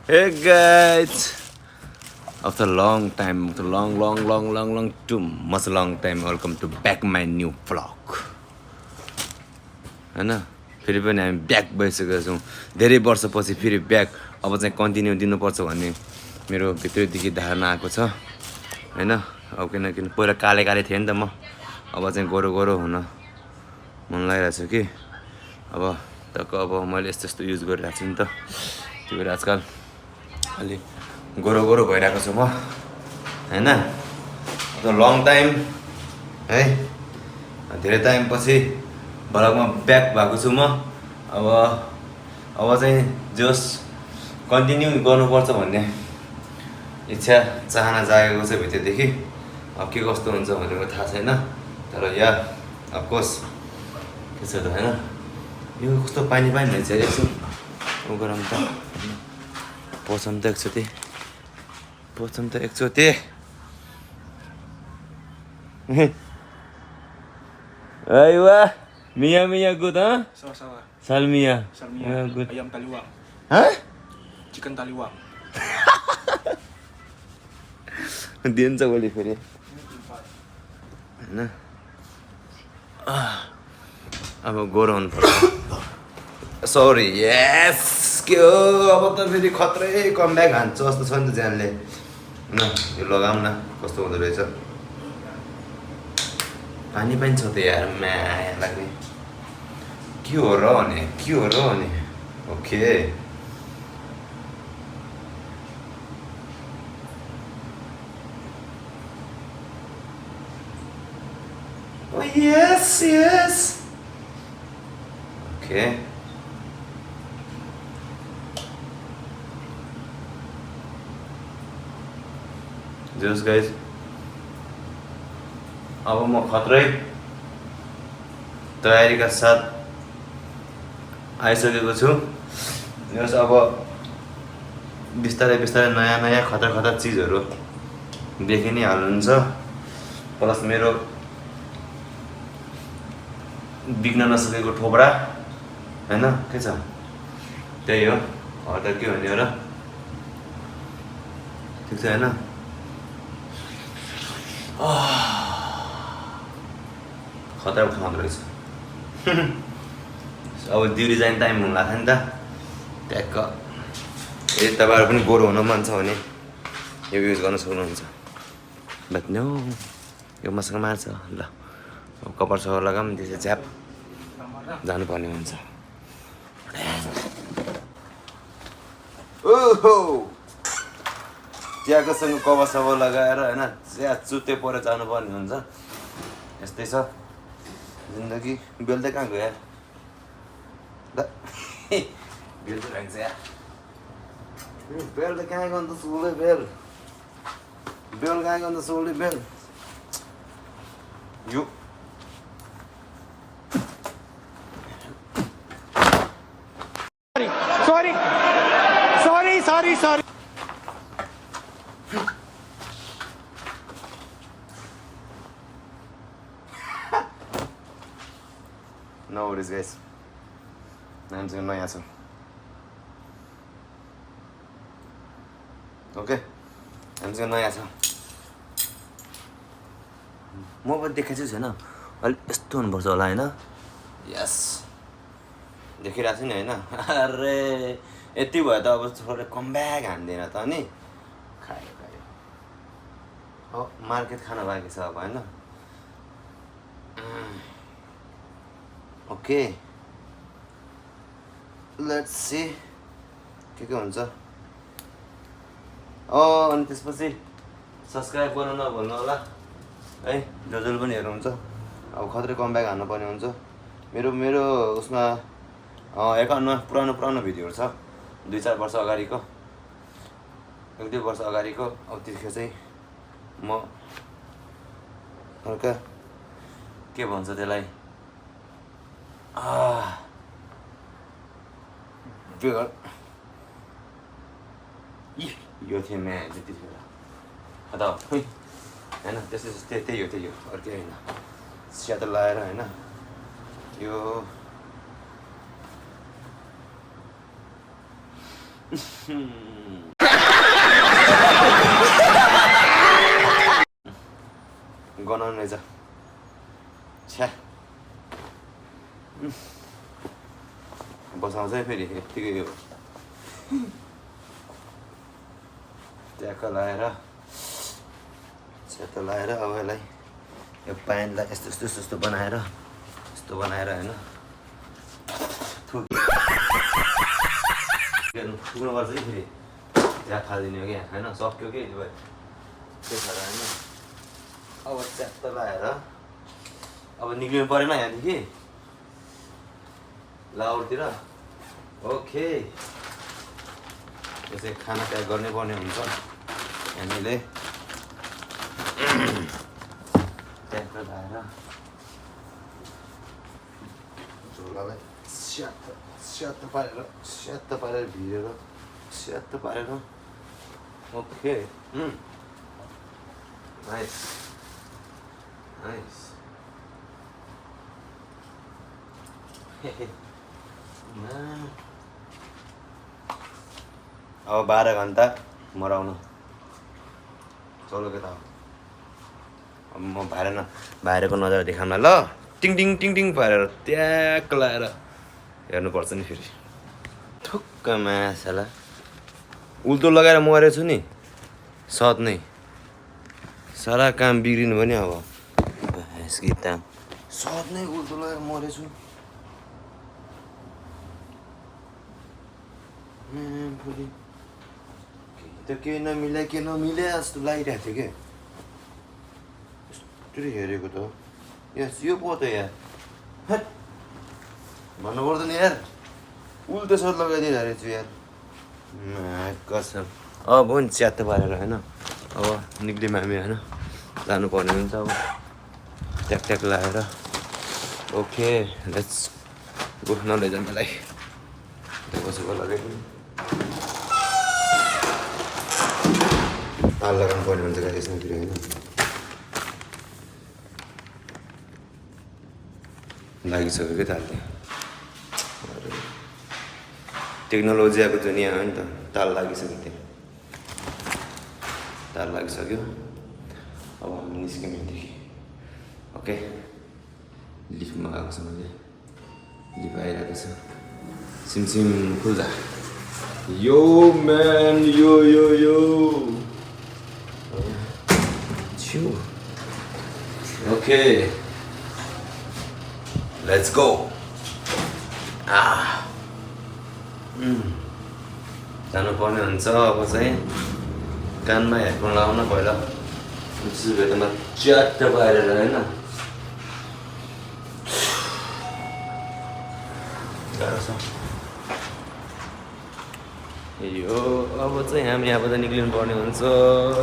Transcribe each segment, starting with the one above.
Hey guys, after a long time, after long, too much long time, welcome to back my new vlog. हैन फेरि पनि हामी back भइसकेका छौँ धेरै वर्षपछि फेरि ब्याक अब चाहिँ कन्टिन्यू दिनुपर्छ भन्ने मेरो भित्रदेखि धारणा आएको छ हैन अब किनकि पहिला काले थिएँ नि त म अब चाहिँ गोरो हुन मन लागिरहेको छ कि अब मैले यस्तो युज गरिरहेको छु नि त त्यो भएर आजकल अलि गोरो भइरहेको छु म हैन लङ टाइम है धेरै टाइम पछि भ्लगमा ब्याक भएको छु म अब चाहिँ जोस कन्टिन्यू गर्नुपर्छ भन्ने इच्छा चाहना जागेको छ भित्रदेखि अब के कस्तो हुन्छ भनेको थाहा छैन तर या अफकोर्स के छ त हैन यो कस्तो पानी रहेछ यसो उ गरम त पछम त एकचोटि Aywa, Mia good, huh? Sama-sama. Salmia. Good. Ayam taliwang. Hah? Chicken taliwang. दिन्छ भोलि फेरि हैन अब गोरो हुनु पर्छ सरी यस के हो अब त फेरि खत्रै कमब्याक हान्छ जस्तो छ नि त ज्यानले न यो लगाऊँ न कस्तो हुँदो रहेछ पानी छ त यार माया लाग्ने के हो र भने okay Oh yes. Okay. Just guys. अब म खत्रै तयारीका साथ आइसकेको छु यस अब बिस्तारै नयाँ खतरा चिजहरू देखि नै हाल्नुहुन्छ प्लस मेरो बिग्न नसकेको ठोबरा हैन के छ त्यही हो अरू त के भन्ने हो र ठिक छ हैन खतरा उठाउँदो रहेछ अब ड्युटी जाने टाइम हुन लाग्छ नि त ट्याक्क यदि तपाईँहरू पनि गोरो हुन मन छ भने यो युज गर्न सक्नुहुन्छ बट नो यो मसँग मार्छ ल अब कपाल सफा लगाऊँ त्यसै झ्याप जानुपर्ने हुन्छ ओहो चियाकोसँग कपाल सफा लगाएर होइन चिया चुते परेर जानुपर्ने हुन्छ यस्तै छ जिन्दगी बेल त कहाँ गयो यार बेल त राख्छ यार बेल त कहाँ गयो अन्त सोले बेल कहाँ गयो अन्त सोले बेल यो Sorry. No worries guys हामीसँग नयाँ छ ओके हामीसँग नयाँ छ म पनि देखाएको छु छैन अलिक यस्तो हुनुपर्छ होला होइन यस देखिरहेको छु नि होइन अरे यति भयो त अब छोडेर कमब्याक हान्दैन त नि खायो अब मार्केट खान बाँकी छ अब होइन ओके लेट्स सी के हुन्छ अनि त्यसपछि सब्सक्राइब गर्न नभुल्नु होला है जसले पनि हेर्नुहुन्छ अब खत्रै कमब्याक हान्नुपर्ने हुन्छ मेरो उसमा एकाउन्टमा पुरानो भिडियोहरू छ 2-4 वर्ष अगाडिको 1-2 वर्ष अगाडिको अब त्यतिखेर चाहिँ म हल्का के भन्छ त्यसलाई यो थिएँ म्या त्यतिखेर अथवा होइन त्यही हो अर्कै होइन स्याटर लगाएर होइन यो गनाउने रहेछ छ्या बसाउँछ है फेरि यत्तिकै हो ट्याक्क लाएर च्यात्त लाएर अब यसलाई यो प्यान्टलाई यस्तो यस्तो यस्तो बनाएर यस्तो बनाएर होइन थुक्नुपर्छ है फेरि च्याप फालिदिने हो क्या होइन सक्यो कि भयो त्यही भएर होइन अब च्यात्त लाएर अब निक्लिनु परेन यहाँदेखि लाउरतिर ओके यसै खाना प्याक गर्नै पर्ने हुन्छ हामीले ट्याक्क लाएर झोलालाई स्यात्त पारेर भिरेर स्यात्त पारेर ओके नाइस नाइस अब 12 घन्टा मराउनु चलो के त अब म बाहिरको नजारा देखाउन ल टिङ टिङ टिङ टिङ पारेर ट्याक्क लाएर हेर्नुपर्छ नि फेरि ठुक्क माछाला उल्टो लगाएर मरेछु नि सत नै सारा काम बिग्रिनु पनि अब भैँसकी ताम सत नै उल्टो लगाएर मरेछु त केही नमिले जस्तो लागिरहेको थियो क्या यस्तो हेरेको त यस यो पो त यार हट भन्नु पर्दैन यार उल्टो सट लगाइदिएर रहेछु यार कसम अब पनि च्यात्त पारेर होइन अब निक्लिम हामी होइन जानुपर्ने हुन्छ अब ट्याक ट्याक लगाएर ओके लेट्स गो नलैजाउँ मलाई कसैको लगाइदिनु ताल लगाउनु पर्ने हुन्छ क्या यसमा फेरि होइन लागिसक्यो क्या तालले टेक्नोलोजी आएको दुनियाँ हो नि त ताल लागिसक्यो त्यहाँ ताल लागिसक्यो अब हामी निस्क्यौँ यहाँदेखि ओके लिफ्ट मगाएको छ मैले लिफ्ट आइरहेको छ सिमसिम खुल्दा यो म्यान यो ओके लेट्स गो जानुपर्ने हुन्छ अब चाहिँ कानमा हेडफोन लगाउन पहिला भेटमा च्याट्ट पारेर होइन गाह्रो छ यो अब चाहिँ हामी यहाँबाट निक्लिनु पर्ने हुन्छ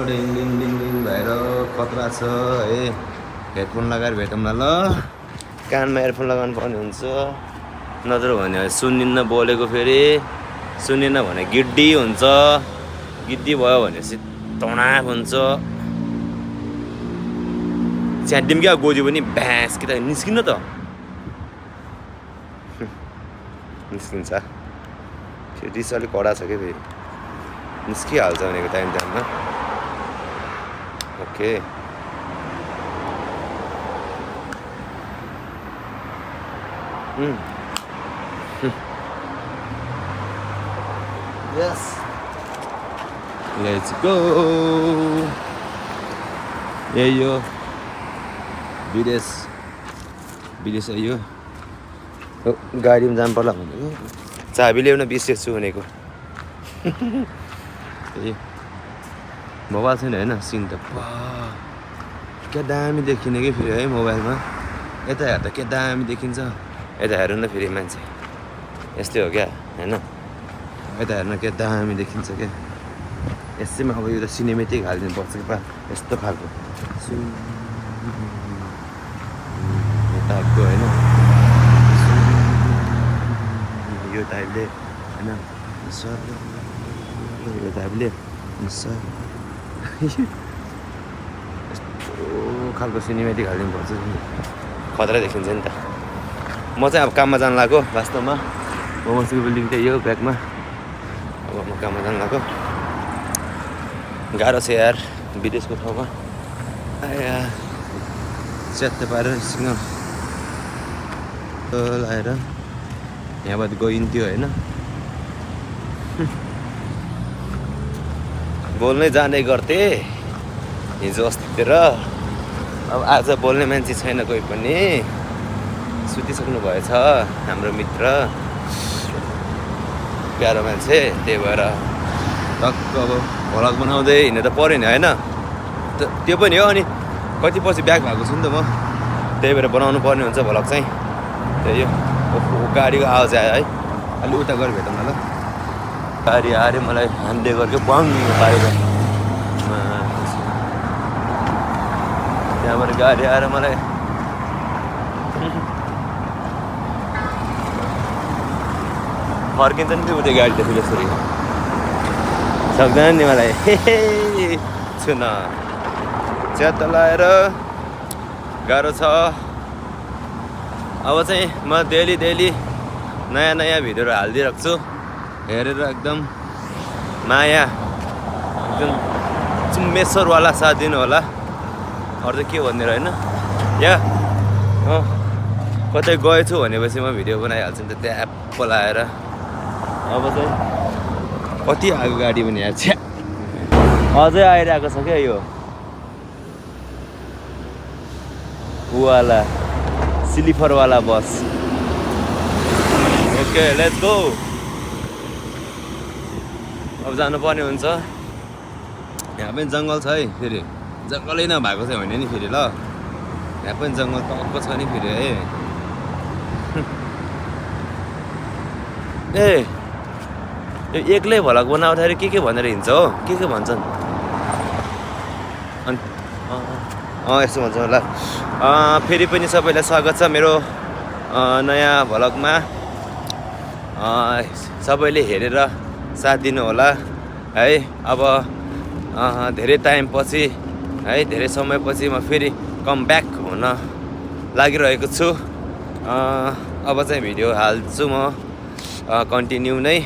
डिङ डिङ डिङ डिङ भएर खतरा छ है हेडफोन लगाएर भेटौँ न ल कानमा हेडफोन लगाउनु पर्ने हुन्छ नत्र भने सुनिन्न बोलेको फेरि सुनिन्न भने गिड्डी हुन्छ गिड्डी भयो भनेपछि तनाव हुन्छ च्याटिम क्या गोजी पनि भ्यास कि त निस्किनु त निस्किन्छ फेरि रिस अलिक कडा छ क्या फेरि निस्किहाल्छ भनेको टाइममा ओके Yes. Let's go. यो विदेश यो गाडीमा जानु पर्ला भनेको चाबी ल्याउन बिर्सेछु भनेको ए मोबाइल छैन होइन सिन त क्या दामी देखिने कि फेरि है मोबाइलमा यता हेर्दा क्या दामी देखिन्छ यता हेर्नु न फेरि मान्छे यस्तै हो क्या होइन यता हेर्न क्या दामी देखिन्छ क्या यसैमा अब यो त सिनेमेटिक हालिदिनु पर्छ कि पा यस्तो खालको यो टाइपको होइन यो टाइपले होइन सर यो टाइपले सर यस्तो खालको सिनेमेटिक हालिदिनु पर्छ खतरा देखिन्छ नि त म चाहिँ अब काममा जानु लाग्यो वास्तवमा होमस्टेको बिल्डिङ चाहिँ यो ब्याकमा अब म काममा जानु लाग्यो गाह्रो छ यार विदेशको ठाउँमा आया च्यात्त पारेर सिग्नल लाएर यहाँबाट गइन्थ्यो होइन बोल्नै जाने गर्थे हिजो अस्तितिर अब आज बोल्ने मान्छे छैन कोही पनि सुतिसक्नु भएछ हाम्रो मित्र प्यारो मान्छे त्यही भएर टक्क अब भ्लग बनाउँदै हिँड्नु त पऱ्यो नि होइन त्यो पनि हो अनि कति पछि ब्याक भएको छु नि त म त्यही भएर बनाउनु पर्ने हुन्छ भ्लग चाहिँ त्यही हो गाडीको आवाज आयो है अलि उता गएर भेटौँ न ल गाडी आएर मलाई हान्दै गर्थ्यो बङ बाहिर त्यहाँबाट गाडी आएर मलाई फर्किन्छ नि त्यो उतै गाडी त फेरि यसरी सक्दैन नि मलाई छु न च्यात्त लाएर गाह्रो छ अब चाहिँ म डेली नयाँ भिडियोहरू हालिदिइरहेको छु हेरेर एकदम माया एकदम चुम्मेश्वरवाला साथ दिनु होला अरू चाहिँ के भन्ने होइन या कतै गएछु भनेपछि म भिडियो बनाइहाल्छु नि त त्यहाँ एप्प लाएर अब चाहिँ कति आएको गाडी पनि यहाँ छ्या अझै आइरहेको छ क्या यो वाला स्लिपरवाला बस ओके लेट्स गो अब जानुपर्ने हुन्छ यहाँ पनि जङ्गल छ है फेरि जङ्गलै नभएको चाहिँ होइन नि फेरि ल यहाँ पनि जङ्गल टक्क छ नि फेरि है ए यो एक्लै भ्लग बनाउँदाखेरि के भनेर हिँड्छ हो के भन्छन् अनि यस्तो भन्छ होला फेरि पनि सबैलाई स्वागत छ मेरो नयाँ भ्लगमा सबैले हेरेर साथ दिनु होला है अब धेरै टाइमपछि है धेरै समयपछि म फेरि कम ब्याक हुन लागिरहेको छु अब चाहिँ भिडियो हाल्छु म कन्टिन्यू नै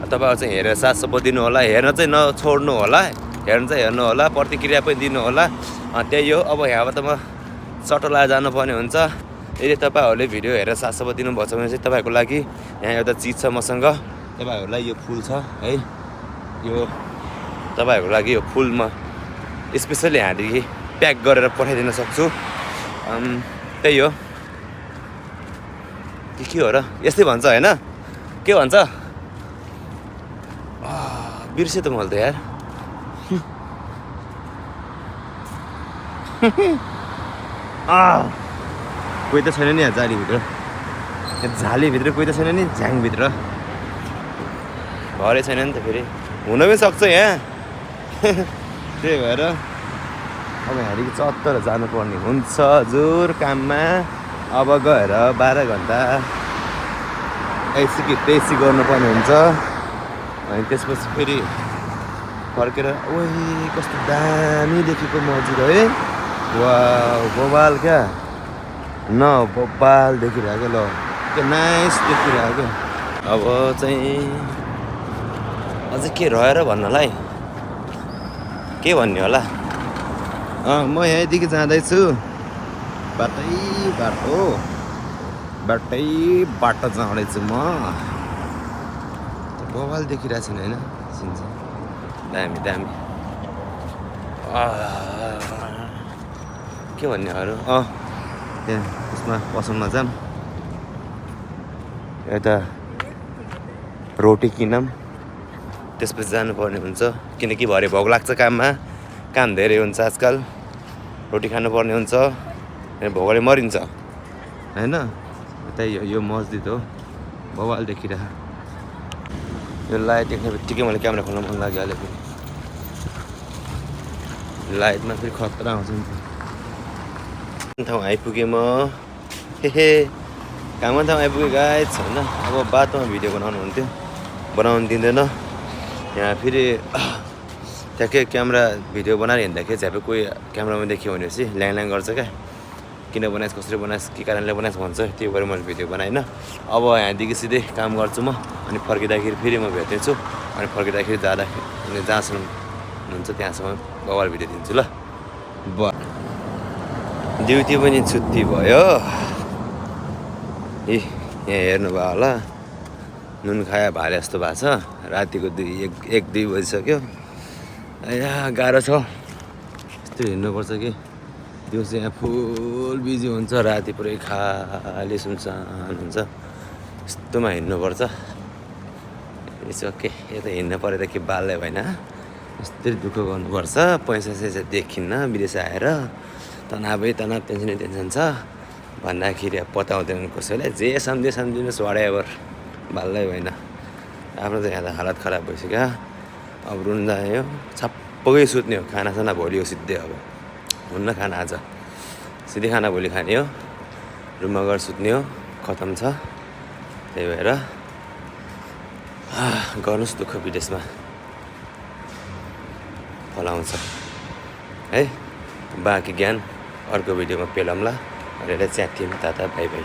तपाईँहरू चाहिँ हेरेर साथ सपोर्ट दिनु होला हेर्न चाहिँ नछोड्नु होला हेर्नु चाहिँ हेर्नु होला प्रतिक्रिया पनि दिनु होला त्यही हो अब यहाँबाट म सटो लाएर जानुपर्ने हुन्छ यदि तपाईँहरूले भिडियो हेरेर साथ सपोर्ट दिनुभएको छ भने चाहिँ तपाईँहरूको लागि यहाँ एउटा चिज छ मसँग तपाईँहरूलाई यो फुल छ है यो तपाईँहरूको लागि यो फुल म स्पेसली यहाँदेखि प्याक गरेर पठाइदिन सक्छु त्यही हो के हो र यस्तै भन्छ होइन के भन्छ बिर्सेँ त मैले त यार कोही त छैन नि यहाँ जालीभित्र झालीभित्र कोही त छैन नि झ्याङभित्र घरै छैन नि त फेरि हुन पनि सक्छ यहाँ त्यही भएर अब यहाँदेखि चत्तर जानुपर्ने हुन्छ हजुर काममा अब गएर 12 घन्टा ऐसी कि तेसी गर्नुपर्ने हुन्छ अनि त्यसपछि फेरि फर्केर ओही कस्तो दामी देखेको मस्जिद है वा बबाल क्या न बबाल देखिरहेको ल त्यो नाइस देखिरहेको अब चाहिँ अझै के रहेर भन्नलाई के भन्ने होला म यहीँदेखि जाँदैछु बाटो जाँदैछु म बबाल देखिरहेको छैन होइन दामी के भन्ने अरू त्यहाँ उसमा पसलमा जाऊँ यता रोटी किनौँ त्यसपछि जानुपर्ने हुन्छ किनकि भरे भोक लाग्छ काममा काम धेरै हुन्छ आजकल रोटी खानुपर्ने हुन्छ भोकले मरिन्छ होइन यता यो मस्जिद हो बवाल देखिरह यो लाइट देख्ने बित्तिकै मैले क्यामेरा खोल्न मन लाग्यो अहिले फेरि लाइटमा फेरि खतरा आउँछ नि ठाउँ आइपुगेँ म काममा ठाउँ आइपुगेँ गाइस होइन अब बाटोमा भिडियो बनाउनु दिँदैन यहाँ फेरि ठ्याक्कै क्यामेरा भिडियो बनाएर हिँड्दाखेरि झ्यापै कोही क्यामेरामा देख्यो भनेपछि ल्याङ गर्छ क्या किन बनाएस् कसरी बनाएस् के कारणले बनाएस् भन्छ त्यही भएर मैले भिडियो बनाइनँ अब यहाँदेखि सिधै काम गर्छु म अनि फर्किँदाखेरि फेरि म भेट्नेछु अनि फर्किँदाखेरि जाँदाखेरि जहाँसम्म हुन्छ त्यहाँसम्म बवाल भिडियो दिन्छु ल। ड्युटी पनि छुट्टी भयो। यहाँ हेर्नुभयो होला नुन खाया भाले जस्तो भएको छ। रातिको 1-2 बजिसक्यो। यहाँ गाह्रो छ यस्तो हिँड्नुपर्छ कि दिउँसो यहाँ फुल बिजी हुन्छ, राति पुरै खाली सुनसान हुन्छ। यस्तोमा हिँड्नुपर्छ। It's okay. यो त हिँड्नु पऱ्यो त के बाल्दै भएन, यस्तै दुःख गर्नुपर्छ। पैसा सैसा देखिन्न विदेश आएर, तनावै तनाव टेन्सन छ भन्दाखेरि अब पताउँदैन कसैले। जे सम्झिनुहोस् वाटेभर, बाल्दै भएन। आफ्नो त यहाँ त हालत खराब भइसक्यो। अब रुन जायो, छप्पै सुत्ने हो। खानासाना भोलि हो सिधै। अब हुन्न खाना आज, सिधै खाना भोलि खाने हो। रुममा गएर सुत्ने हो, खतम छ। त्यही भएर गर्नुहोस् दुःख विदेशमा फलाउँछ है। बाँकी ज्ञान अर्को भिडियोमा पेलौँला। अरे च्याटिङ, टाटा, बाई बाई।